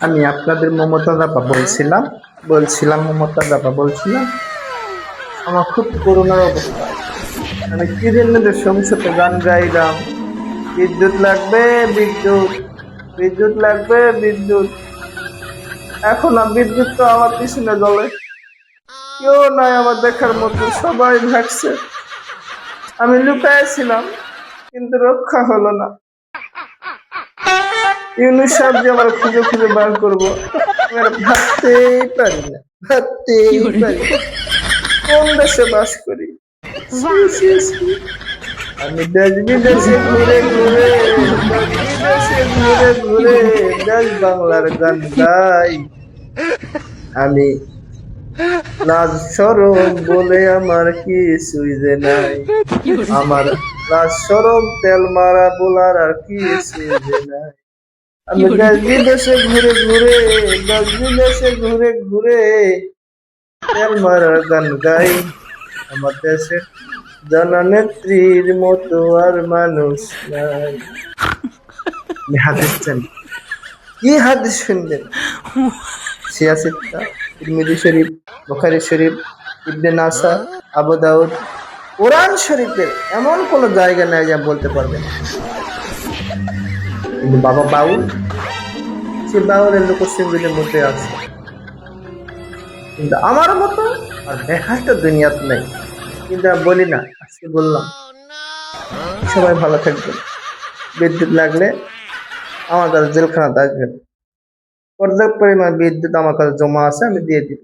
আমি আপনাদের মমতাজ আপা বলছিলাম মমতাজ আপা বলছিলাম আমার খুব করুণার অবস্থা। আমি কি জন্য যে সংসদে গান গাইলাম, বিদ্যুৎ লাগবে, বিদ্যুৎ, বিদ্যুৎ লাগবে, বিদ্যুৎ। এখন আর বিদ্যুৎ তো আমার পিছনে জ্বলে, কেউ নাই আমার দেখার মতো, সবাই ভাগছে। আমি লুকাইছিলাম কিন্তু রক্ষা হলো না। ইউনুস সাহেব যে আমার খুঁজে খুঁজে বার করবো, আমি আর ভাবতেই পারি না, ভাবতেই পারি না। কোন দেশে বাস করি। ছি, ছি, ছি। আমি দেশ বিদেশে ঘুরে ঘুরে, দেশ বিদেশে ঘুরে ঘুরে দেশ বাংলার গান গাই। আমি লাজ সরম বলে আমার কিছুই যে নাই, আমার লাজ সরম তেল মারা বলার আর কিছুই যে নাই। আমি দেশ বিদেশে ঘুরে ঘুরে, দেশ বিদেশে ঘুরে ঘুরে তেল মারা গান গাই। আমার দেশের জননেত্রীর মতো আর মানুষ নাই। আপনি হাদিস চান, কি হাদিস শুনবেন? সিয়াসিত্তা, তিরমিজি শরীফ, বুখারী শরীফ, ইবনে নাসা, আবু দাউদ, কোরআন শরীফের এমন কোন জায়গা নাই যা বলতে পারবেন। কিন্তু বাবা বাউল, সে বাউলের লোকসঙ্গীতের মধ্যে আছে, কিন্তু আমার মতো আর দেখার তো দুনিয়াত নেই। কিন্তু আমি বলি না, আজকে বললাম। সবাই ভালো থাকবেন। বিদ্যুৎ লাগলে আমার কাছে জেলখানাতে আসবেন। পর্যাপ্ত পরিমাণ বিদ্যুৎ আমার কাছে জমা আছে, আমি দিয়ে দিব।